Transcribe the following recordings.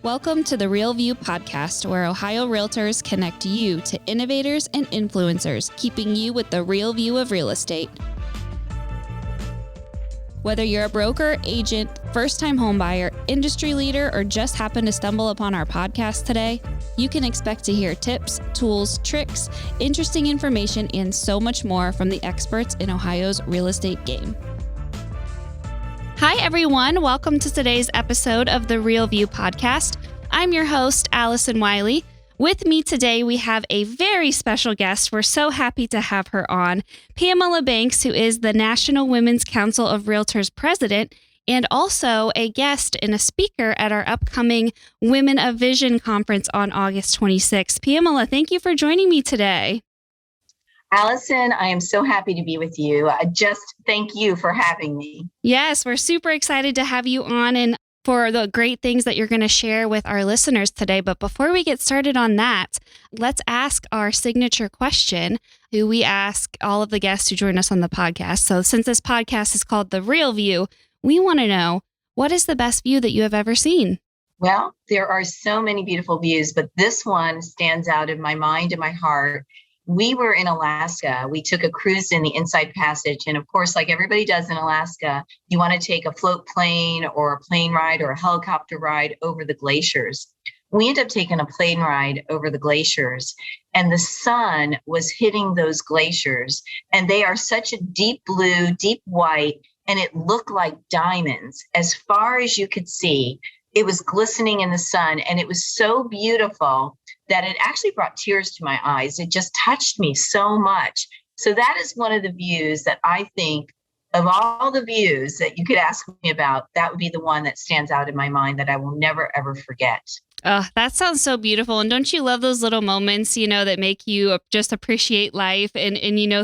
Welcome to the Real View podcast, where Ohio Realtors connect you to innovators and influencers, keeping you with the real view of real estate. Whether you're a broker, agent, first-time homebuyer, industry leader, or just happen to stumble upon our podcast today, you can expect to hear tips, tools, tricks, interesting information, and so much more from the experts in Ohio's real estate game. Hi, everyone. Welcome to today's episode of the Real View podcast. I'm your host, Allison Wiley. With me today, we have a very special guest. We're so happy to have her on, Pamela Banks, who is the National Women's Council of Realtors president and also a guest and a speaker at our upcoming Women of Vision conference on August 26th. Pamela, thank you for joining me today. Allison, I am so happy to be with you. Just thank you for having me. Yes, we're super excited to have you on and for the great things that you're going to share with our listeners today. But before we get started on that, let's ask our signature question, who we ask all of the guests who join us on the podcast. So since this podcast is called The Real View, we want to know, what is the best view that you have ever seen? Well, there are so many beautiful views, but this one stands out in my mind and my heart. We were in Alaska. We took a cruise in the Inside Passage. And of course, like everybody does in Alaska, you want to take a float plane or a plane ride or a helicopter ride over the glaciers. We ended up taking a plane ride over the glaciers, and the sun was hitting those glaciers. And they are such a deep blue, deep white, and it looked like diamonds as far as you could see. It was glistening in the sun, and it was so beautiful that it actually brought tears to my eyes. It just touched me so much. So that is one of the views that I think, of all the views that you could ask me about, that would be the one that stands out in my mind that I will never, ever forget. Oh, that sounds so beautiful. And don't you love those little moments, that make you just appreciate life and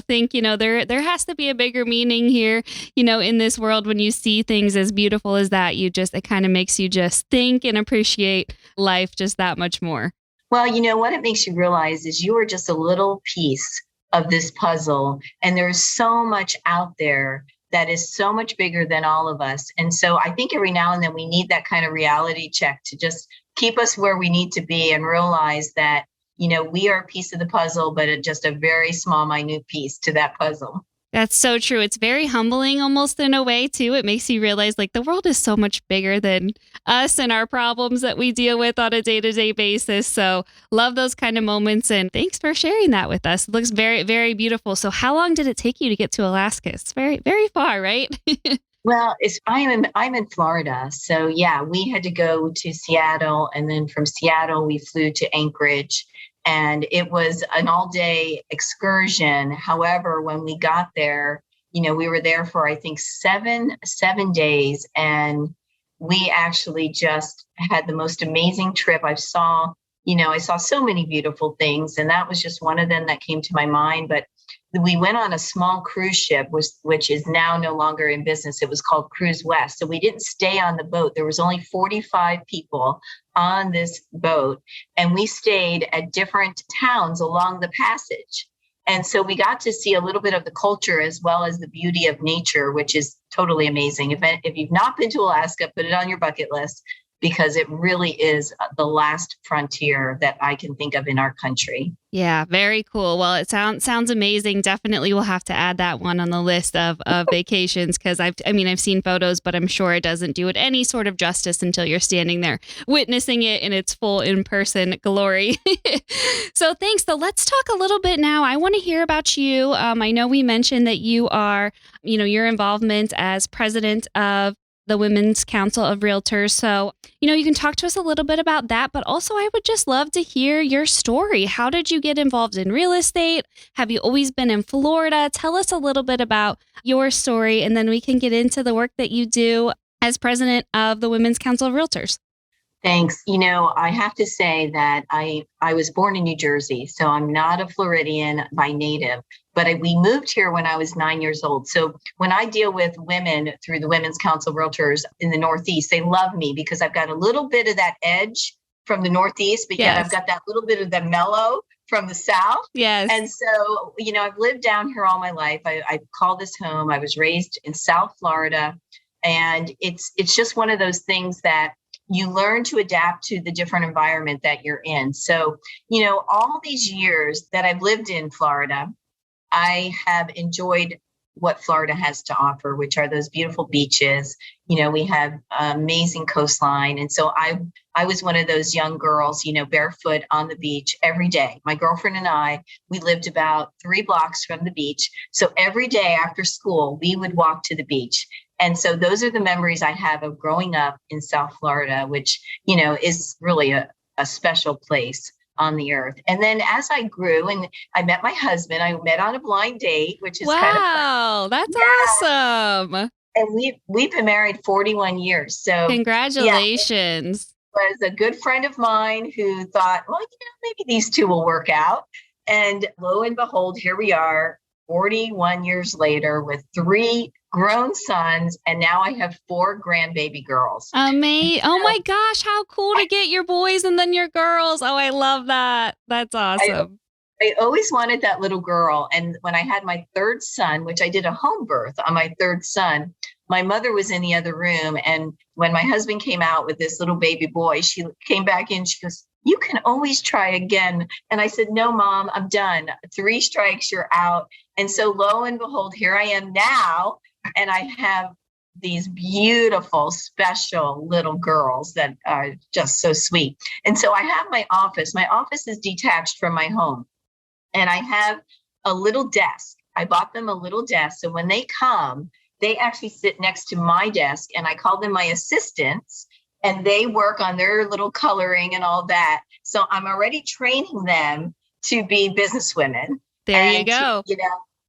think, there has to be a bigger meaning here, in this world. When you see things as beautiful as that, it kind of makes you just think and appreciate life just that much more. Well, what it makes you realize is you are just a little piece of this puzzle, and there's so much out there that is so much bigger than all of us. And so I think every now and then we need that kind of reality check to just keep us where we need to be and realize that, we are a piece of the puzzle, but just a very small, minute piece to that puzzle. That's so true. It's very humbling almost in a way, too. It makes you realize the world is so much bigger than us and our problems that we deal with on a day-to-day basis. So love those kind of moments. And thanks for sharing that with us. It looks very, very beautiful. So how long did it take you to get to Alaska? It's very, very far, right? Well, I'm in Florida. So yeah, we had to go to Seattle, and then from Seattle, we flew to Anchorage. And it was an all-day excursion. However, when we got there, we were there for, I think, seven days. And we actually just had the most amazing trip. I saw so many beautiful things. And that was just one of them that came to my mind. But we went on a small cruise ship, which is now no longer in business. It was called Cruise West. So we didn't stay on the boat. There was only 45 people on this boat, and we stayed at different towns along the passage. And so we got to see a little bit of the culture as well as the beauty of nature, which is totally amazing. If you've not been to Alaska, put it on your bucket list, because it really is the last frontier that I can think of in our country. Yeah, very cool. Well, it sounds amazing. Definitely we'll have to add that one on the list of vacations, because I've seen photos, but I'm sure it doesn't do it any sort of justice until you're standing there witnessing it in its full in-person glory. So thanks. So let's talk a little bit now. I want to hear about you. I know we mentioned that you are, your involvement as president of the Women's Council of Realtors. So, you can talk to us a little bit about that, but also I would just love to hear your story. How did you get involved in real estate? Have you always been in Florida? Tell us a little bit about your story, and then we can get into the work that you do as president of the Women's Council of Realtors. Thanks. I have to say that I was born in New Jersey, so I'm not a Floridian by native, but we moved here when I was 9 years old. So when I deal with women through the Women's Council of Realtors in the Northeast, they love me because I've got a little bit of that edge from the Northeast, but yet I've got that little bit of the mellow from the South. Yes. And so, I've lived down here all my life. I call this home. I was raised in South Florida, and it's just one of those things that you learn to adapt to the different environment that you're in. So, all these years that I've lived in Florida, I have enjoyed what Florida has to offer, which are those beautiful beaches. We have amazing coastline. And so I was one of those young girls, barefoot on the beach every day. My girlfriend and I, we lived about 3 blocks from the beach. So every day after school, we would walk to the beach. And so those are the memories I have of growing up in South Florida, which, is really a special place on the earth. And then as I grew and I met my husband, I met on a blind date, which is kind of fun. Wow, that's Yeah. awesome. And we've been married 41 years. So yeah, Congratulations. was a good friend of mine who thought, well, maybe these two will work out. And lo and behold, here we are 41 years later with 3 grown sons. And now I have 4 grandbaby girls. Oh my gosh, how cool to get your boys and then your girls. Oh, I love that. That's awesome. I always wanted that little girl. And when I had my 3rd son, which I did a home birth on my 3rd son, my mother was in the other room. And when my husband came out with this little baby boy, she came back in, she goes, "You can always try again." And I said, "No, Mom, I'm done. 3 strikes, you're out." And so lo and behold, here I am now. And I have these beautiful, special little girls that are just so sweet. And so I have my office. My office is detached from my home. And I have a little desk. I bought them a little desk. So when they come, they actually sit next to my desk, and I call them my assistants, and they work on their little coloring and all that. So I'm already training them to be businesswomen. There you go.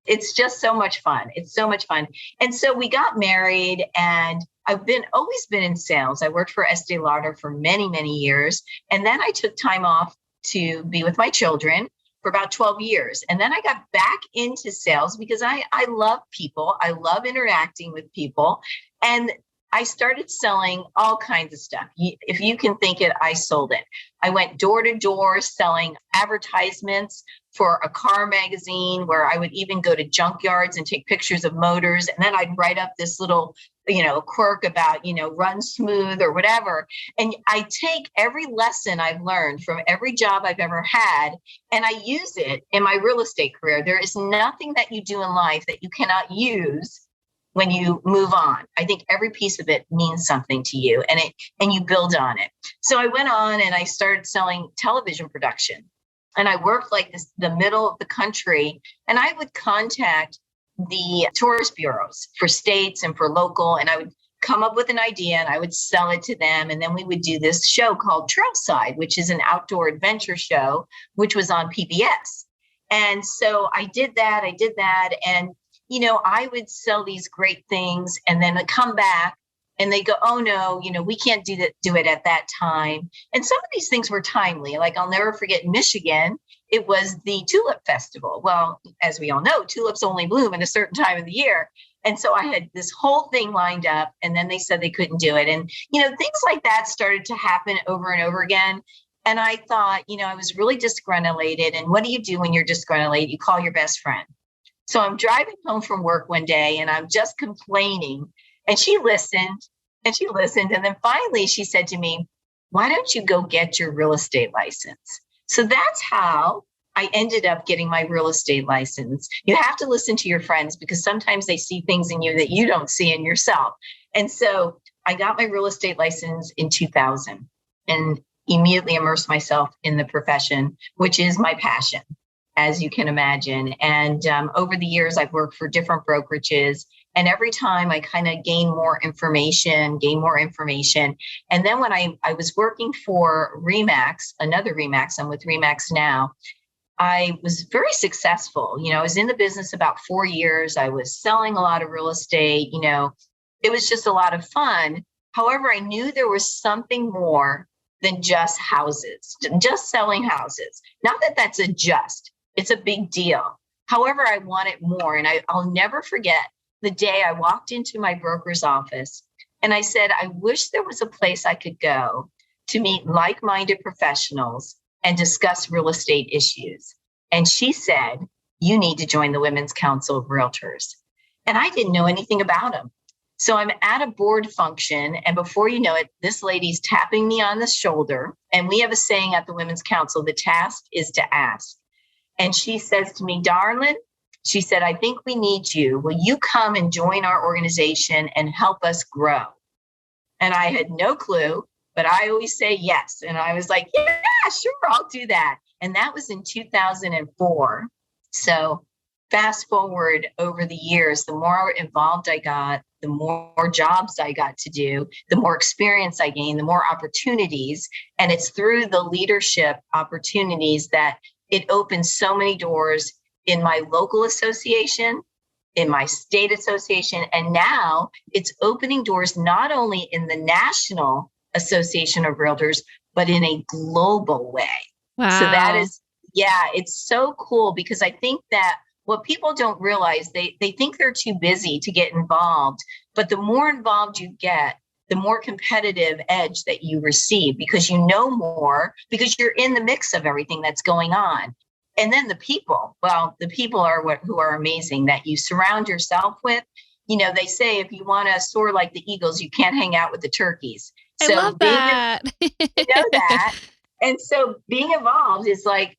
It's just so much fun. It's so much fun. And so we got married, and I've always been in sales. I worked for Estee Lauder for many, many years. And then I took time off to be with my children for about 12 years. And then I got back into sales because I love people. I love interacting with people. And I started selling all kinds of stuff. If you can think it, I sold it. I went door to door selling advertisements for a car magazine, where I would even go to junkyards and take pictures of motors. And then I'd write up this little, quirk about, run smooth or whatever. And I take every lesson I've learned from every job I've ever had, and I use it in my real estate career. There is nothing that you do in life that you cannot use when you move on. I think every piece of it means something to you, and you build on it. So I went on and I started selling television production. And I worked like this, the middle of the country, and I would contact the tourist bureaus for states and for local, and I would come up with an idea and I would sell it to them. And then we would do this show called Trailside, which is an outdoor adventure show, which was on PBS. And so I did that. And, I would sell these great things, and then I'd come back and they go, "Oh no, we can't do it at that time." And some of these things were timely. Like I'll never forget in Michigan, it was the Tulip Festival. Well, as we all know, tulips only bloom in a certain time of the year. And so I had this whole thing lined up, and then they said they couldn't do it. And, things like that started to happen over and over again. And I thought, I was really disgruntled. And what do you do when you're disgruntled? You call your best friend. So I'm driving home from work one day, and I'm just complaining. And she listened. And then finally she said to me, "Why don't you go get your real estate license?" So that's how I ended up getting my real estate license. You have to listen to your friends, because sometimes they see things in you that you don't see in yourself. And so I got my real estate license in 2000 and immediately immersed myself in the profession, which is my passion, as you can imagine. And over the years, I've worked for different brokerages. And every time I kind of gain more information. And then when I was working for REMAX, another REMAX, I'm with REMAX now, I was very successful. I was in the business about 4 years. I was selling a lot of real estate. It was just a lot of fun. However, I knew there was something more than just houses, just selling houses. Not that that's it's a big deal. However, I wanted more. And I'll never forget the day I walked into my broker's office and I said, "I wish there was a place I could go to meet like-minded professionals and discuss real estate issues." And she said, "You need to join the Women's Council of Realtors." And I didn't know anything about them. So I'm at a board function, and before you know it, this lady's tapping me on the shoulder. And we have a saying at the Women's Council, the task is to ask. And she says to me, darling, she said, I think we need you. Will you come and join our organization and help us grow? And I had no clue, but I always say yes. And I was like, yeah, sure, I'll do that. And that was in 2004. So fast forward over the years, the more involved I got, the more jobs I got to do, the more experience I gained, the more opportunities. And it's through the leadership opportunities that it opens so many doors in my local association, in my state association, and now it's opening doors not only in the National Association of Realtors, but in a global way. Wow. So that is, yeah, it's so cool because I think that what people don't realize, they think they're too busy to get involved, but the more involved you get, the more competitive edge that you receive because you know more, because you're in the mix of everything that's going on. And then the people, well, the people are who are amazing that you surround yourself with. You know, they say if you want to soar like the eagles, you can't hang out with the turkeys. I love that. You know that. And so being involved is like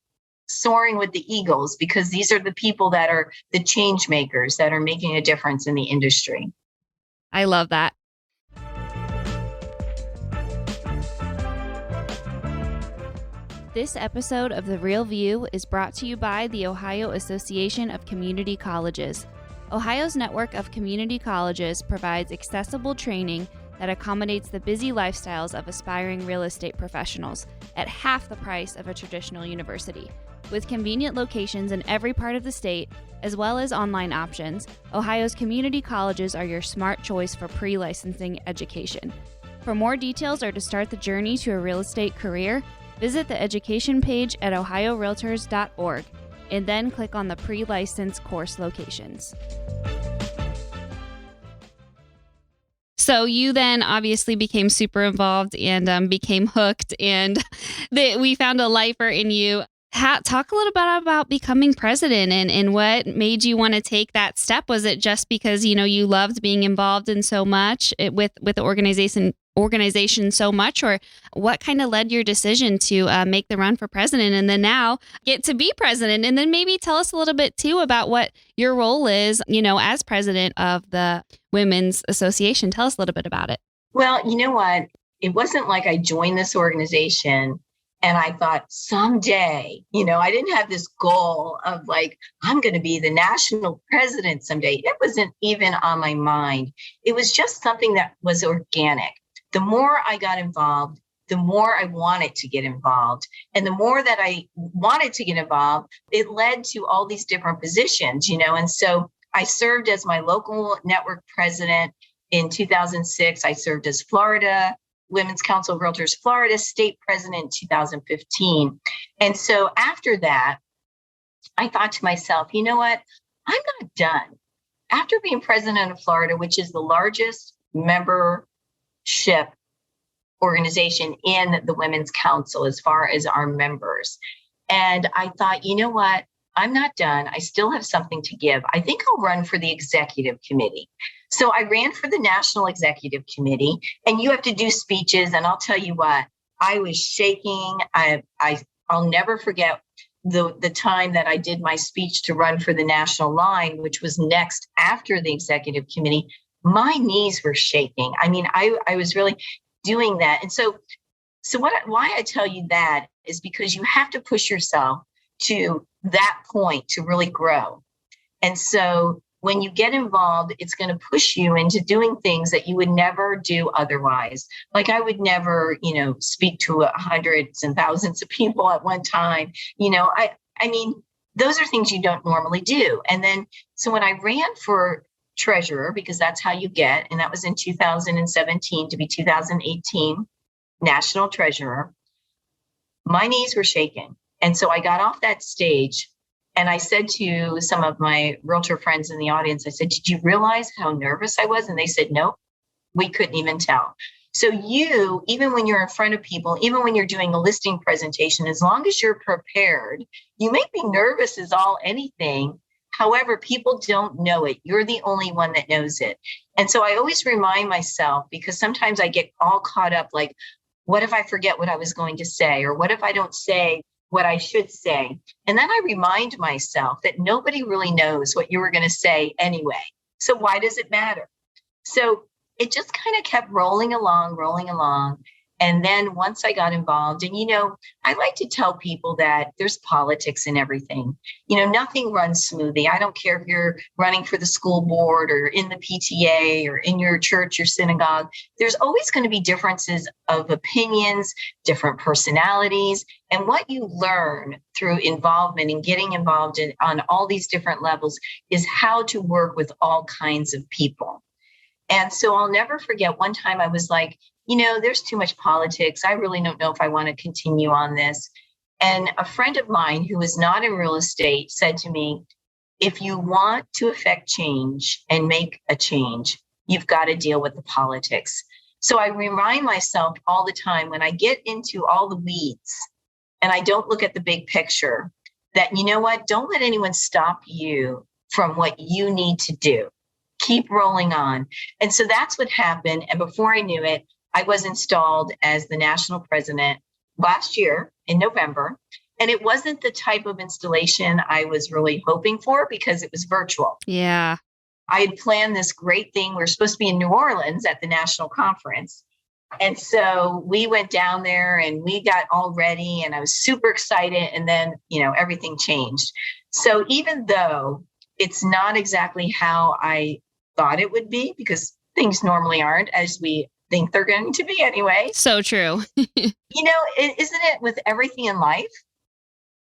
soaring with the eagles because these are the people that are the change makers that are making a difference in the industry. I love that. This episode of The Real View is brought to you by the Ohio Association of Community Colleges. Ohio's network of community colleges provides accessible training that accommodates the busy lifestyles of aspiring real estate professionals at half the price of a traditional university. With convenient locations in every part of the state, as well as online options, Ohio's community colleges are your smart choice for pre-licensing education. For more details or to start the journey to a real estate career, visit the education page at ohiorealtors.org and then click on the pre-license course locations. So you then obviously became super involved and became hooked, and we found a lifer in you. Talk a little bit about becoming president and what made you want to take that step. Was it just because, you know, you loved being involved in so much with the organization so much, or what kind of led your decision to make the run for president and then now get to be president? And then maybe tell us a little bit too about what your role is, you know, as president of the Women's Association. Tell us a little bit about it. Well, you know what? It wasn't like I joined this organization and I thought someday, you know, I didn't have this goal of like, I'm going to be the national president someday. It wasn't even on my mind. It was just something that was organic. The more I got involved, the more I wanted to get involved. And the more that I wanted to get involved, it led to all these different positions, you know. And so I served as my local network president in 2006. I served as Florida Women's Council of Realtors Florida state president in 2015. And so after that, I thought to myself, you know what? I'm not done. After being president of Florida, which is the largest membership organization in the Women's Council as far as our members. And I thought, you know what? I'm not done. I still have something to give. I think I'll run for the executive committee. So I ran for the National Executive Committee, and you have to do speeches. And I'll tell you what, I was shaking. I'll never forget the time that I did my speech to run for the national line, which was next after the executive committee. My knees were shaking. I mean, I was really doing that. And so why I tell you that is because you have to push yourself to that point to really grow. And so when you get involved, it's going to push you into doing things that you would never do otherwise. Like I would never, you know, speak to hundreds and thousands of people at one time. You know, I mean, those are things you don't normally do. And then, so when I ran for treasurer, because that's how you get, and that was in 2017 to be 2018 national treasurer, my knees were shaking. And so I got off that stage and I said to some of my realtor friends in the audience, I said, did you realize how nervous I was? And they said, nope, we couldn't even tell. So even when you're in front of people, even when you're doing a listing presentation, as long as you're prepared, you may be nervous as all anything. However, people don't know it. You're the only one that knows it. And so I always remind myself, because sometimes I get all caught up like, what if I forget what I was going to say? Or what if I don't say what I should say? And then I remind myself that nobody really knows what you were going to say anyway. So why does it matter? So it just kind of kept rolling along, rolling along. And then once I got involved, and, I like to tell people that there's politics in everything. Nothing runs smoothly. I don't care if you're running for the school board or in the PTA or in your church or synagogue. There's always going to be differences of opinions, different personalities. And what you learn through involvement and getting involved on all these different levels is how to work with all kinds of people. And so I'll never forget one time I was like, there's too much politics. I really don't know if I want to continue on this. And a friend of mine who is not in real estate said to me, if you want to affect change and make a change, you've got to deal with the politics. So I remind myself all the time when I get into all the weeds and I don't look at the big picture, that, don't let anyone stop you from what you need to do. Keep rolling on. And so that's what happened. And before I knew it, I was installed as the national president last year in November. And it wasn't the type of installation I was really hoping for because it was virtual. Yeah. I had planned this great thing. We were supposed to be in New Orleans at the national conference. And so we went down there and we got all ready and I was super excited. And then, everything changed. So even though it's not exactly how I thought it would be, because things normally aren't as we think they're going to be anyway. So true. Isn't it with everything in life?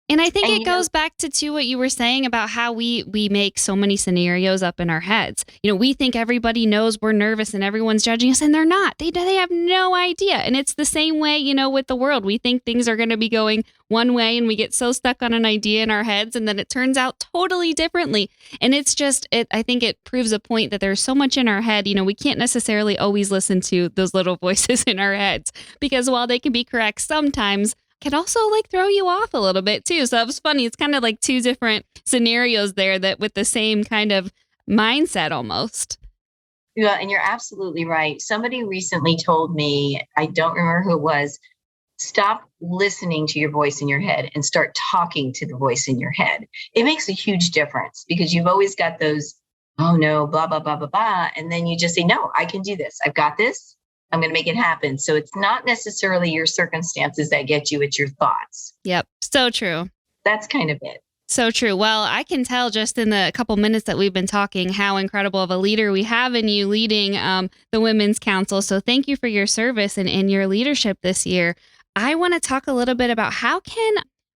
And I think it goes back to what you were saying about how we make so many scenarios up in our heads. We think everybody knows we're nervous and everyone's judging us, and they're not. They have no idea. And it's the same way, with the world. We think things are going to be going one way and we get so stuck on an idea in our heads and then it turns out totally differently. And it's just, I think it proves a point that there's so much in our head. We can't necessarily always listen to those little voices in our heads, because while they can be correct sometimes, can also throw you off a little bit too. So it was funny. It's kind of like two different scenarios there that with the same kind of mindset almost. Yeah, and you're absolutely right. Somebody recently told me, I don't remember who it was, stop listening to your voice in your head and start talking to the voice in your head. It makes a huge difference because you've always got those, oh no, blah, blah, blah, blah, blah. And then you just say, no, I can do this. I've got this. I'm going to make it happen. So it's not necessarily your circumstances that get you, it's your thoughts. Yep. So true. That's kind of it. So true. Well, I can tell just in the couple minutes that we've been talking how incredible of a leader we have in you leading the Women's Council. So thank you for your service and your leadership this year. I want to talk a little bit about how can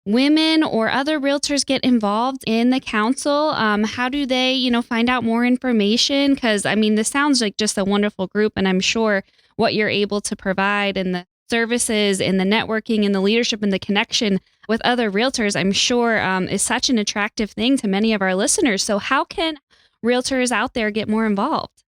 women or other realtors get involved in the council? How do they, find out more information? Because, this sounds like just a wonderful group, and I'm sure what you're able to provide and the services and the networking and the leadership and the connection with other realtors, I'm sure is such an attractive thing to many of our listeners. So how can realtors out there get more involved?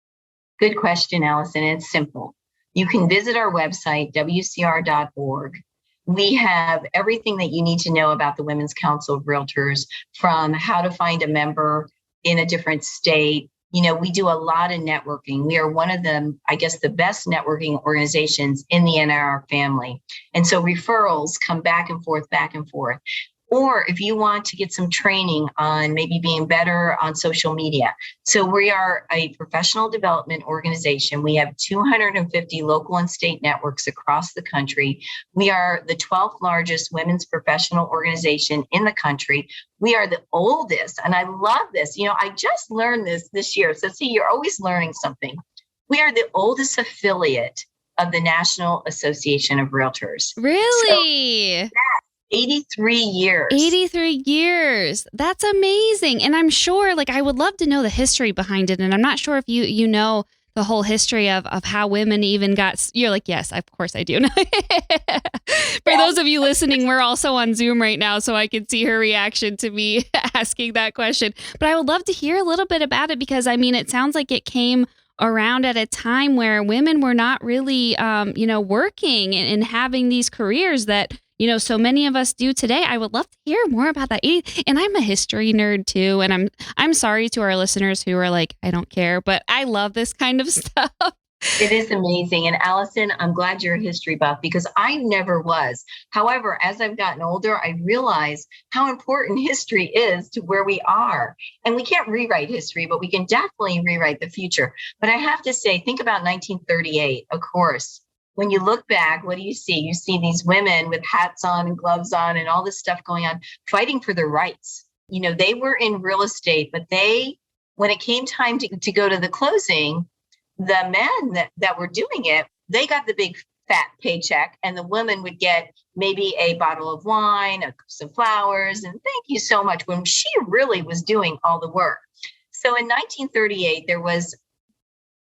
Good question, Allison. It's simple. You can visit our website, wcr.org. We have everything that you need to know about the Women's Council of Realtors, from how to find a member in a different state. We do a lot of networking. We are one of the best networking organizations in the NAR family. And so referrals come back and forth, back and forth. Or if you want to get some training on maybe being better on social media. So we are a professional development organization. We have 250 local and state networks across the country. We are the 12th largest women's professional organization in the country. We are the oldest, and I love this. I just learned this year. So see, you're always learning something. We are the oldest affiliate of the National Association of Realtors. Really? So, 83 years. 83 years. That's amazing. And I'm sure, I would love to know the history behind it. And I'm not sure if you know the whole history of how women even got, you're like, yes, of course I do. For those of you listening, we're also on Zoom right now, so I can see her reaction to me asking that question. But I would love to hear a little bit about it because, it sounds like it came around at a time where women were not really, working and having these careers that, so many of us do today. I would love to hear more about that. And I'm a history nerd too. And I'm sorry to our listeners who are like, I don't care, but I love this kind of stuff. It is amazing. And Allison, I'm glad you're a history buff because I never was. However, as I've gotten older, I realize how important history is to where we are. And we can't rewrite history, but we can definitely rewrite the future. But I have to say, think about 1938, of course. When you look back, what do you see? You see these women with hats on and gloves on and all this stuff going on, fighting for their rights. They were in real estate, but when it came time to go to the closing, the men that were doing it, they got the big fat paycheck, and the women would get maybe a bottle of wine, some flowers, and thank you so much, when she really was doing all the work. So in 1938, there was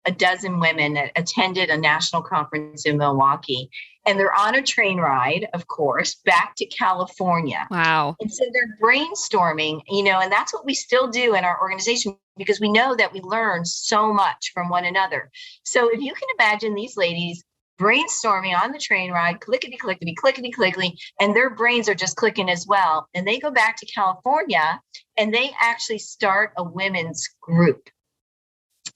a dozen women that attended a national conference in Milwaukee, and they're on a train ride, of course, back to California. Wow. And so they're brainstorming, and that's what we still do in our organization because we know that we learn so much from one another. So if you can imagine these ladies brainstorming on the train ride, clickety, clickety, clickety, clickety, and their brains are just clicking as well. And they go back to California and they actually start a women's group,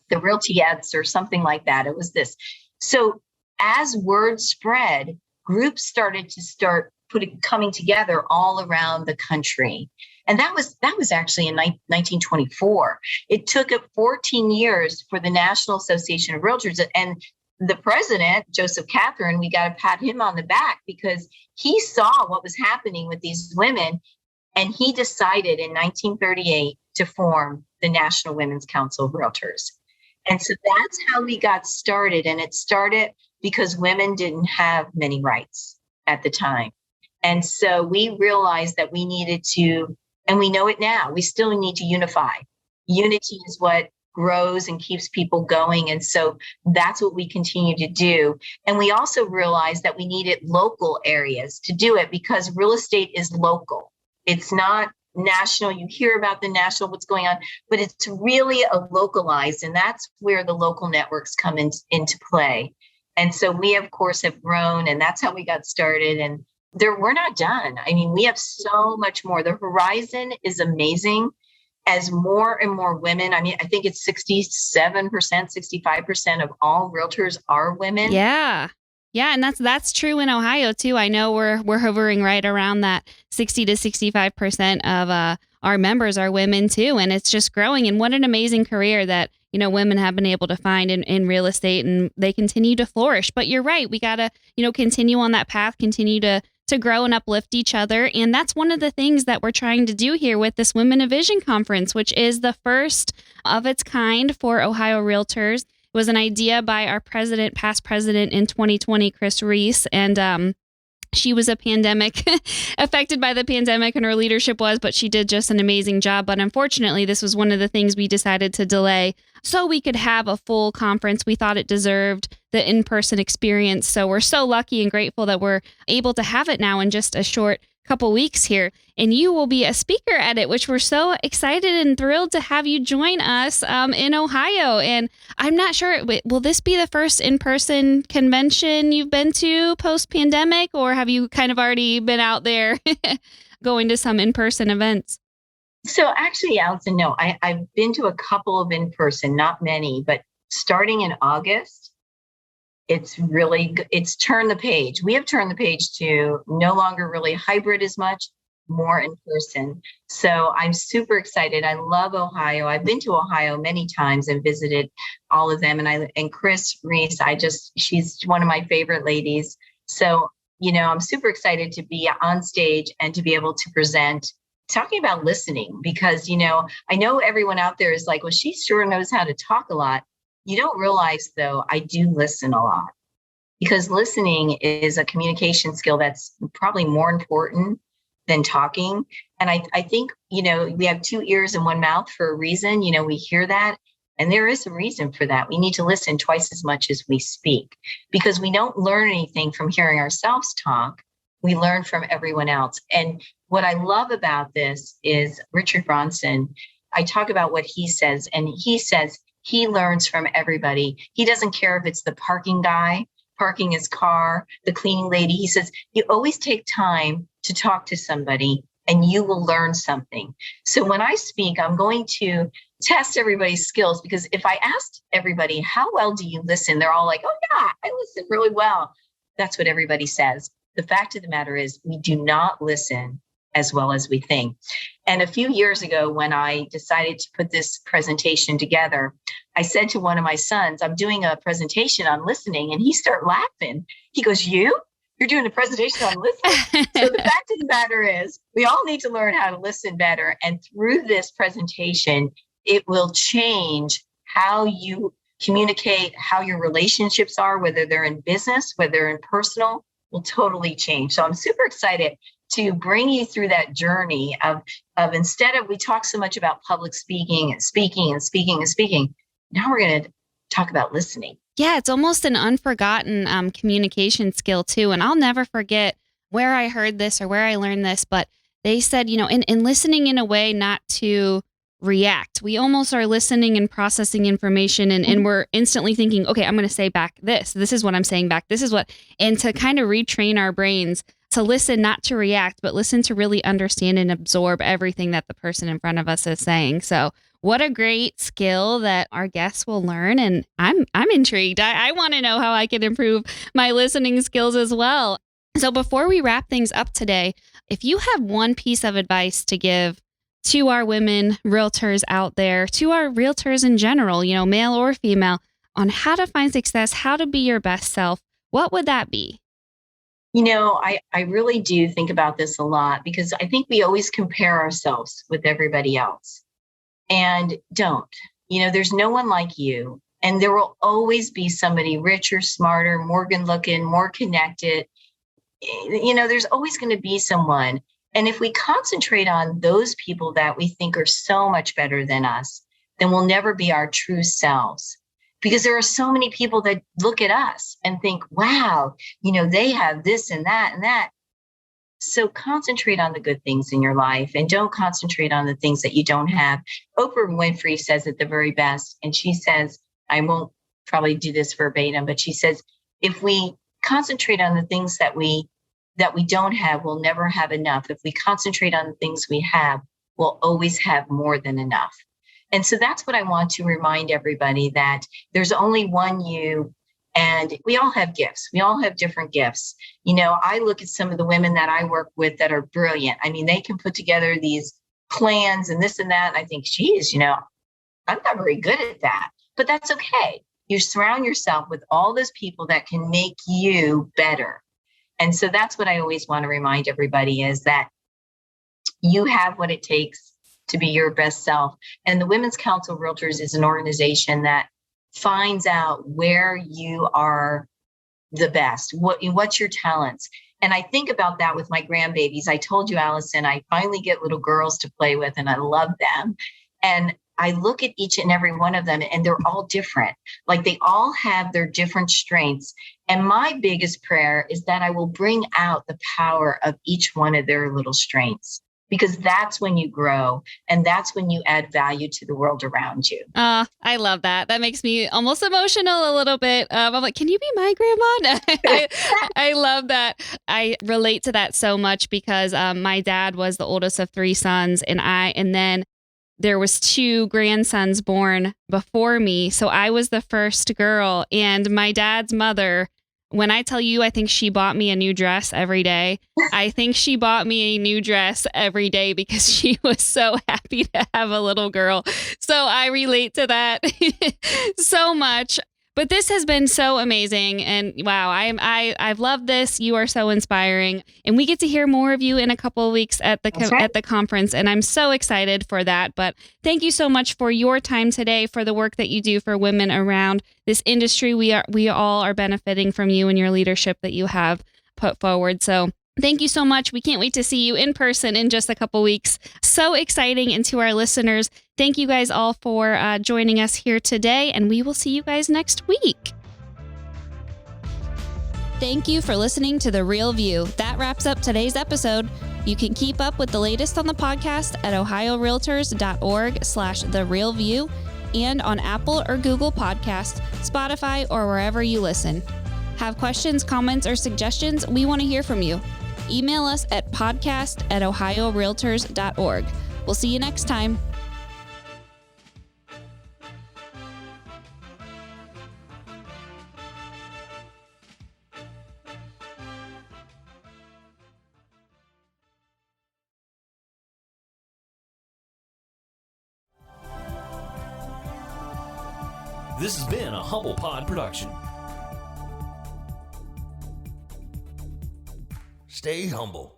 the REALTORS or something like that. It was this. So as word spread, groups started to coming together all around the country. And that was actually in 1924. It took 14 years for the National Association of Realtors. And the president, Joseph Catherine, we got to pat him on the back because he saw what was happening with these women. And he decided in 1938 to form the National Women's Council of Realtors. And so that's how we got started. And it started because women didn't have many rights at the time. And so we realized that we needed to, and we know it now, we still need to unify. Unity is what grows and keeps people going. And so that's what we continue to do. And we also realized that we needed local areas to do it because real estate is local. It's not national. You hear about the national, what's going on, but it's really a localized, and that's where the local networks come into play. And so we, of course, have grown, and that's how we got started. And we're not done. I mean, we have so much more. The horizon is amazing as more and more women. I mean, I think it's 67%, 65% of all realtors are women. Yeah. Yeah, and that's true in Ohio too. I know we're hovering right around that 60 to 65% of our members are women too, and it's just growing. And what an amazing career that women have been able to find in real estate, and they continue to flourish. But you're right, we gotta continue on that path, continue to grow and uplift each other, and that's one of the things that we're trying to do here with this Women of Vision conference, which is the first of its kind for Ohio Realtors. It was an idea by our past president in 2020, Chris Reese, and she was affected by the pandemic, and her leadership was, but she did just an amazing job. But unfortunately, this was one of the things we decided to delay so we could have a full conference. We thought it deserved the in-person experience. So we're so lucky and grateful that we're able to have it now in just a short couple weeks here, and you will be a speaker at it, which we're so excited and thrilled to have you join us in Ohio. And I'm not sure, will this be the first in-person convention you've been to post-pandemic, or have you kind of already been out there going to some in-person events? So actually, Allison, no, I've been to a couple of in-person, not many, but starting in August, it's turned the page. We have turned the page to no longer really hybrid as much, more in person. So I'm super excited. I love Ohio. I've been to Ohio many times and visited all of them. And Chris Reese, she's one of my favorite ladies. So, I'm super excited to be on stage and to be able to present, talking about listening, because, I know everyone out there is like, well, she sure knows how to talk a lot. You don't realize, though, I do listen a lot, because listening is a communication skill that's probably more important than talking. And I think, we have 2 ears and 1 mouth for a reason. We hear that, and there is a reason for that. We need to listen twice as much as we speak, because we don't learn anything from hearing ourselves talk. We learn from everyone else. And what I love about this is Richard Bronson. I talk about what he says, and he says he learns from everybody. He doesn't care if it's the parking guy parking his car, the cleaning lady. He says, you always take time to talk to somebody and you will learn something. So when I speak, I'm going to test everybody's skills, because if I asked everybody, how well do you listen? They're all like, oh yeah, I listen really well. That's what everybody says. The fact of the matter is we do not listen as well as we think. And a few years ago, when I decided to put this presentation together, I said to one of my sons, I'm doing a presentation on listening, and he started laughing. He goes, you're doing a presentation on listening? So the fact of the matter is we all need to learn how to listen better. And through this presentation, it will change how you communicate, how your relationships are, whether they're in business, whether they're in personal, will totally change. So I'm super excited to bring you through that journey of instead of, we talk so much about public speaking and speaking and speaking and speaking. Now we're going to talk about listening. Yeah, it's almost an unforgotten communication skill too. And I'll never forget where I heard this or where I learned this, but they said, in listening in a way not to react. We almost are listening and processing information and we're instantly thinking, okay, I'm going to say back this. This is what I'm saying back. This is what, and to kind of retrain our brains to listen, not to react, but listen to really understand and absorb everything that the person in front of us is saying. So what a great skill that our guests will learn. And I'm intrigued. I want to know how I can improve my listening skills as well. So before we wrap things up today, if you have one piece of advice to give to our women realtors out there, to our realtors in general, male or female, on how to find success, how to be your best self, what would that be? I really do think about this a lot, because I think we always compare ourselves with everybody else, and don't. There's no one like you, and there will always be somebody richer, smarter, more good looking, more connected. There's always going to be someone. And if we concentrate on those people that we think are so much better than us, then we'll never be our true selves. Because there are so many people that look at us and think, wow, they have this and that and that. So concentrate on the good things in your life and don't concentrate on the things that you don't have. Oprah Winfrey says it the very best. And she says, I won't probably do this verbatim, but she says, if we concentrate on the things that we don't have, we'll never have enough. If we concentrate on the things we have, we'll always have more than enough. And so that's what I want to remind everybody, that there's only one you, and we all have gifts. We all have different gifts. I look at some of the women that I work with that are brilliant. I mean, they can put together these plans and this and that. And I think, geez, I'm not very good at that, but that's okay. You surround yourself with all those people that can make you better. And so that's what I always want to remind everybody, is that you have what it takes to be your best self. And the Women's Council of Realtors is an organization that finds out where you are the best, what's your talents. And I think about that with my grandbabies. I told you, Allison, I finally get little girls to play with, and I love them. And I look at each and every one of them, and they're all different. Like, they all have their different strengths. And my biggest prayer is that I will bring out the power of each one of their little strengths, because that's when you grow, and that's when you add value to the world around you. I love that. That makes me almost emotional a little bit. I'm like, can you be my grandma? I love that. I relate to that so much, because my dad was the oldest of 3 sons, and then there was 2 grandsons born before me. So I was the first girl, and my dad's mother, when I tell you, I think she bought me a new dress every day. I think she bought me a new dress every day because she was so happy to have a little girl. So I relate to that so much. But this has been so amazing. And wow, I've loved this. You are so inspiring. And we get to hear more of you in a couple of weeks at the conference. And I'm so excited for that. But thank you so much for your time today, for the work that you do for women around this industry. We all are benefiting from you and your leadership that you have put forward. So thank you so much. We can't wait to see you in person in just a couple weeks. So exciting. And to our listeners, thank you guys all for joining us here today, and we will see you guys next week. Thank you for listening to The Real View. That wraps up today's episode. You can keep up with the latest on the podcast at ohiorealtors.org/therealview and on Apple or Google Podcasts, Spotify, or wherever you listen. Have questions, comments, or suggestions? We want to hear from you. Email us at podcast@ohiorealtors.org. We'll see you next time. This has been a Humble Pod production. Stay humble.